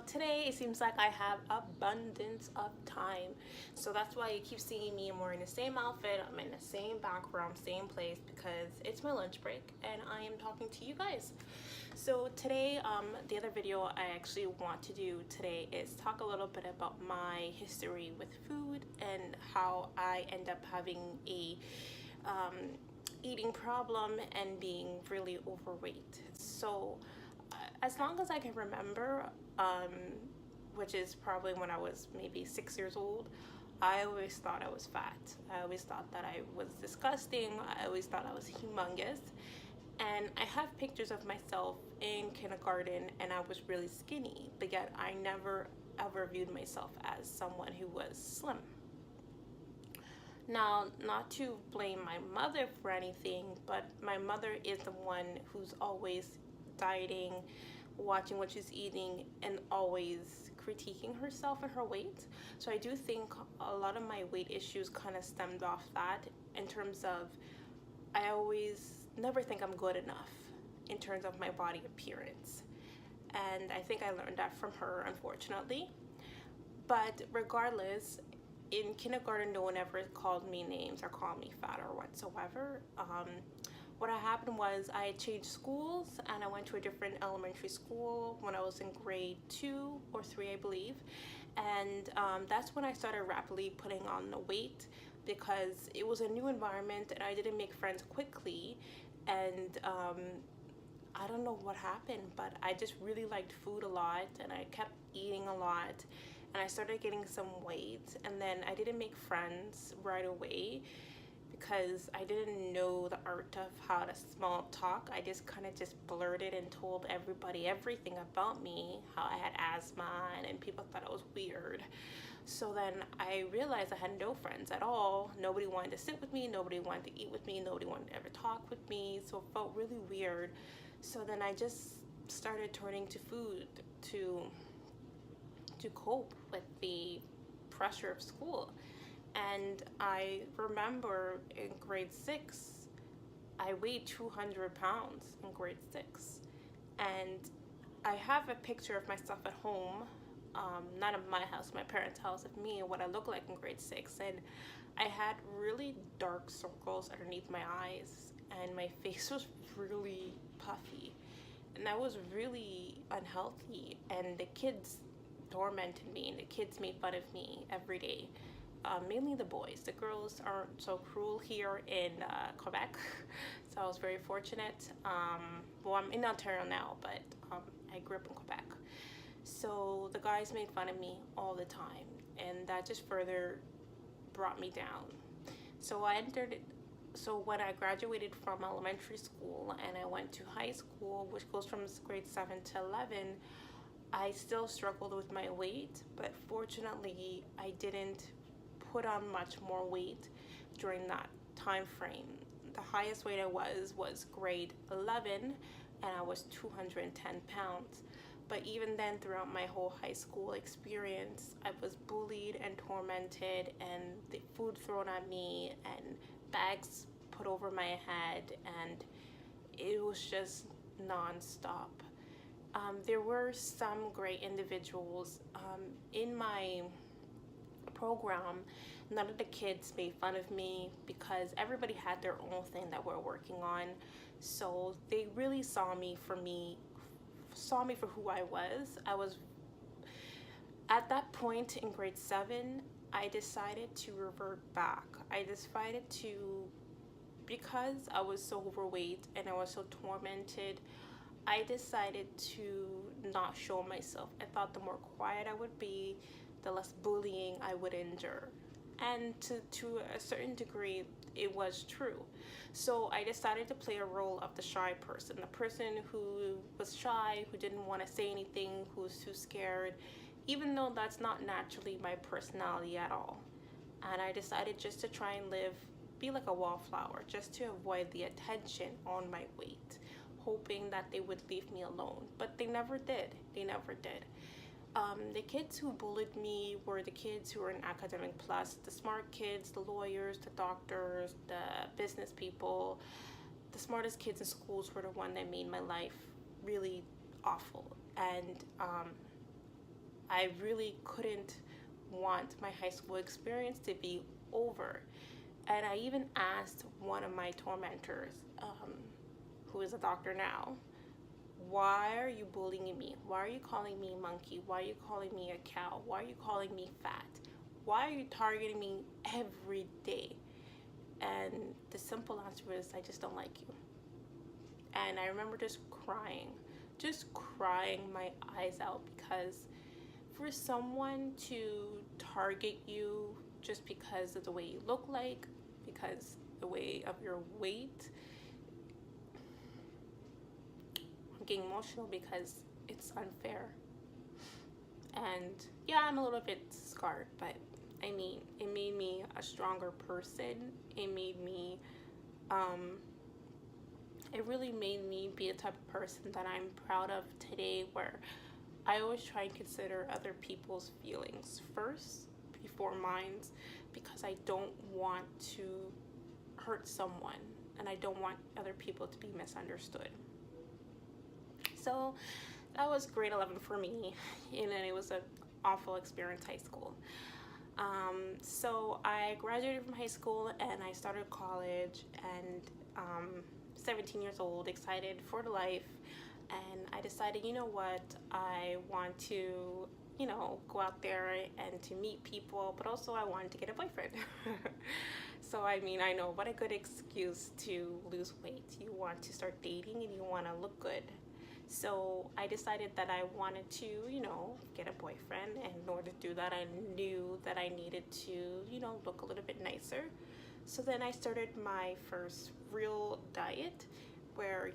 today it seems like I have abundance of time. So that's why you keep seeing me. I'm wearing the same outfit, I'm in the same background, same place, because it's my lunch break and I am talking to you guys. So today, the other video I actually want to do today is talk a little bit about my history with food and how I end up having a eating problem and being really overweight. So as long as I can remember, which is probably when I was maybe 6 years old, I always thought I was fat. I always thought that I was disgusting. I always thought I was humongous. And I have pictures of myself in kindergarten and I was really skinny, but yet I never ever viewed myself as someone who was slim. Now, not to blame my mother for anything, but my mother is the one who's always dieting, watching what she's eating, and always critiquing herself and her weight. So I do think a lot of my weight issues kind of stemmed off that, in terms of I always never think I'm good enough in terms of my body appearance. And I think I learned that from her, unfortunately. But regardless, in kindergarten, no one ever called me names or called me fat or whatsoever. What happened was I changed schools and I went to a different elementary school when I was in grade 2 or 3, I believe. And that's when I started rapidly putting on the weight, because it was a new environment and I didn't make friends quickly. And I don't know what happened, but I just really liked food a lot and I kept eating a lot. And I started getting some weight, and then I didn't make friends right away because I didn't know the art of how to small talk. I just kind of just blurted and told everybody everything about me, how I had asthma, and people thought it was weird. So then I realized I had no friends at all. Nobody wanted to sit with me, nobody wanted to eat with me, nobody wanted to ever talk with me, so it felt really weird. So then I just started turning to food to cope with the pressure of school. And I remember in grade 6, I weighed 200 pounds in grade 6. And I have a picture of myself at home, not at my house, my parents' house, of me and what I look like in grade 6. And I had really dark circles underneath my eyes and my face was really puffy. And I was really unhealthy, and the kids tormented me and the kids made fun of me every day. Mainly the boys. The girls aren't so cruel here in Quebec, so I was very fortunate. Well, I'm in Ontario now, but I grew up in Quebec. So the guys made fun of me all the time, and that just further brought me down. So when I graduated from elementary school and I went to high school, which goes from grade 7 to 11, I still struggled with my weight, but fortunately I didn't put on much more weight during that time frame. The highest weight I was grade 11 and I was 210 pounds. But even then, throughout my whole high school experience, I was bullied and tormented, and the food thrown at me and bags put over my head, and it was just non-stop. There were some great individuals in my program. None of the kids made fun of me because everybody had their own thing that we're working on. So they really saw me for who I was. At that point in grade 7, I decided to revert back. Because I was so overweight and I was so tormented, I decided to not show myself. I thought the more quiet I would be, the less bullying I would endure. And to a certain degree, it was true. So I decided to play a role of the shy person, the person who was shy, who didn't want to say anything, who was too scared, even though that's not naturally my personality at all. And I decided just to try and be like a wallflower, just to avoid the attention on my weight, hoping that they would leave me alone. But they never did. The kids who bullied me were the kids who were in academic plus, the smart kids, the lawyers, the doctors, the business people. The smartest kids in schools were the one that made my life really awful. And I really couldn't want my high school experience to be over. And I even asked one of my tormentors, who is a doctor now, why are you bullying me? Why are you calling me monkey? Why are you calling me a cow? Why are you calling me fat? Why are you targeting me every day? And the simple answer is, I just don't like you. And I remember just crying my eyes out, because for someone to target you just because of the way you look like, because the way of your weight, I'm getting emotional because it's unfair. And yeah, I'm a little bit scarred, but I mean, it made me a stronger person. It really made me be a type of person that I'm proud of today, where I always try and consider other people's feelings first before mine, because I don't want to hurt someone, and I don't want other people to be misunderstood. So that was grade 11 for me, and then it was an awful experience, high school. So I graduated from high school and I started college, and 17 years old, excited for life, and I decided, you know what, I want to, go out there and to meet people, but also I wanted to get a boyfriend. So I mean, I know, what a good excuse to lose weight. You want to start dating and you want to look good. So I decided that I wanted to, get a boyfriend, and in order to do that, I knew that I needed to, look a little bit nicer. So then I started my first real diet, where,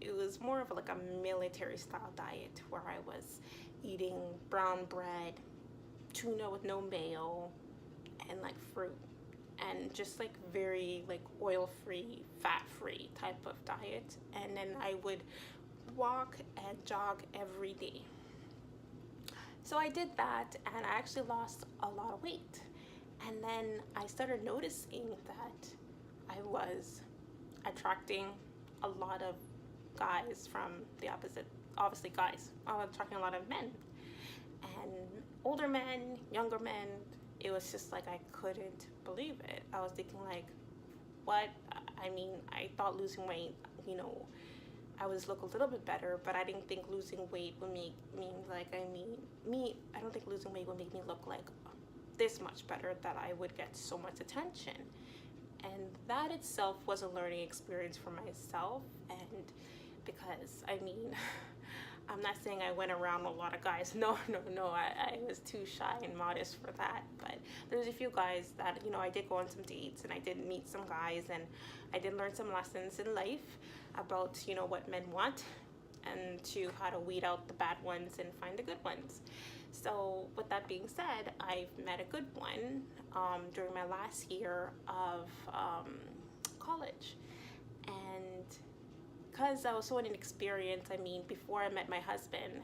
it was more of like a military style diet, where I was eating brown bread, tuna with no mayo, and like fruit, and just like very like oil-free, fat-free type of diet. And then I would walk and jog every day. So I did that, and I actually lost a lot of weight. And then I started noticing that I was attracting a lot of guys from the opposite, obviously guys. I was attracting a lot of men, and older men, younger men. It was just like, I couldn't believe it. I was thinking like, what? I mean, I thought losing weight, I would look a little bit better, but I didn't think losing weight would make me I don't think losing weight would make me look like this much better, that I would get so much attention. And that itself was a learning experience for myself. And because I'm not saying I went around a lot of guys. No, I was too shy and modest for that. But there's a few guys that, I did go on some dates, and I did meet some guys, and I did learn some lessons in life about, what men want, and to how to weed out the bad ones and find the good ones. So with that being said, I've met a good one during my last year of college. And because I was so inexperienced, before I met my husband,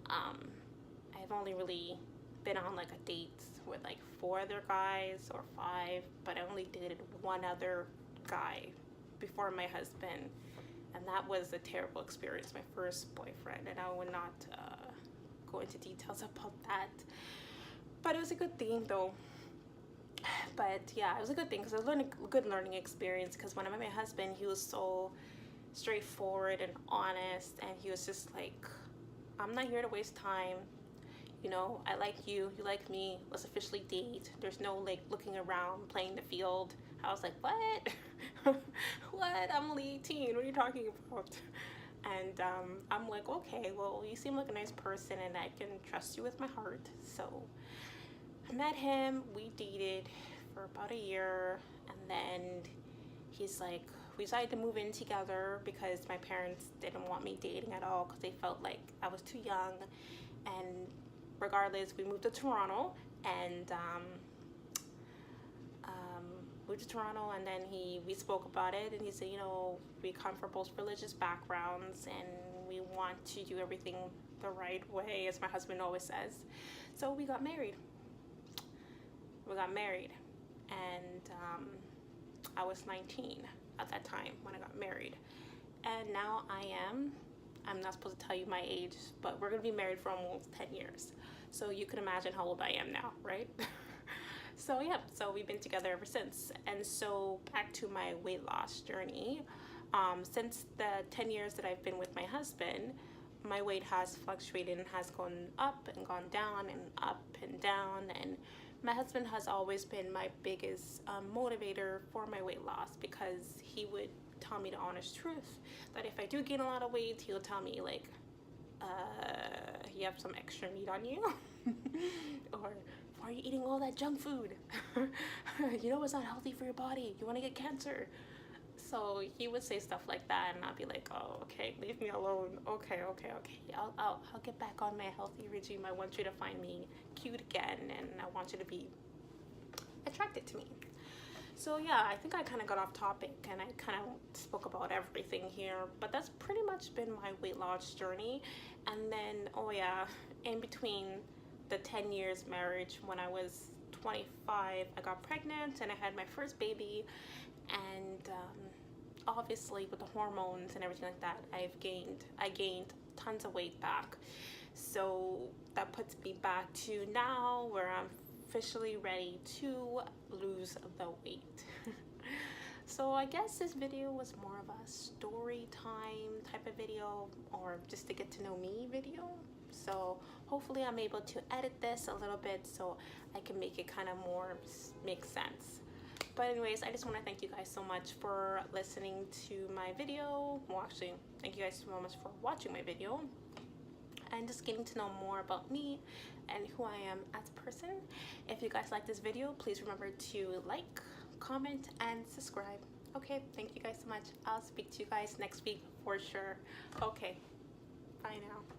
I've only really been on like a date with like 4 other guys or 5, but I only dated one other guy before my husband. And that was a terrible experience, my first boyfriend, and I would not go into details about that. But it was a good thing though. But yeah, it was a good thing, because I was learning a good learning experience, because when I met my husband, he was so straightforward and honest, and he was just like, I'm not here to waste time. I like you, you like me, let's officially date. There's no like looking around, playing the field. I was like, what? What? I'm only 18. What are you talking about? And I'm like, okay, well, you seem like a nice person, and I can trust you with my heart. So I met him. We dated for about a year, and then he's like, we decided to move in together, because my parents didn't want me dating at all, because they felt like I was too young. And regardless, we moved to Toronto, and moved to Toronto, and then we spoke about it, and he said, we come from both religious backgrounds, and we want to do everything the right way, as my husband always says. So we got married. And I was 19 at that time when I got married, and now I'm not supposed to tell you my age, but we're gonna be married for almost 10 years. So you can imagine how old I am now, right? So yeah, so we've been together ever since. And so back to my weight loss journey. Since the 10 years that I've been with my husband, my weight has fluctuated and has gone up and gone down and up and down. And my husband has always been my biggest motivator for my weight loss, because he would tell me the honest truth that if I do gain a lot of weight, he'll tell me like, you have some extra meat on you, or why are you eating all that junk food? You know it's not healthy for your body. You want to get cancer. So he would say stuff like that, and I'll be like, oh, okay, leave me alone. Okay. I'll get back on my healthy regime. I want you to find me cute again, and I want you to be attracted to me. So yeah, I think I kind of got off topic, and I kind of spoke about everything here, but that's pretty much been my weight loss journey. And then, oh yeah, in between the 10 years marriage, when I was 25, I got pregnant and I had my first baby. And obviously with the hormones and everything like that, I gained tons of weight back. So that puts me back to now where I'm officially ready to lose the weight. So I guess this video was more of a story time type of video, or just to get to know me video. So hopefully I'm able to edit this a little bit so I can make it kind of more make sense. But anyways, I just want to thank you guys so much for listening to my video. Well, actually, thank you guys so much for watching my video and just getting to know more about me and who I am as a person. If you guys like this video, please remember to like, comment, and subscribe. Okay, thank you guys so much. I'll speak to you guys next week for sure. Okay, bye now.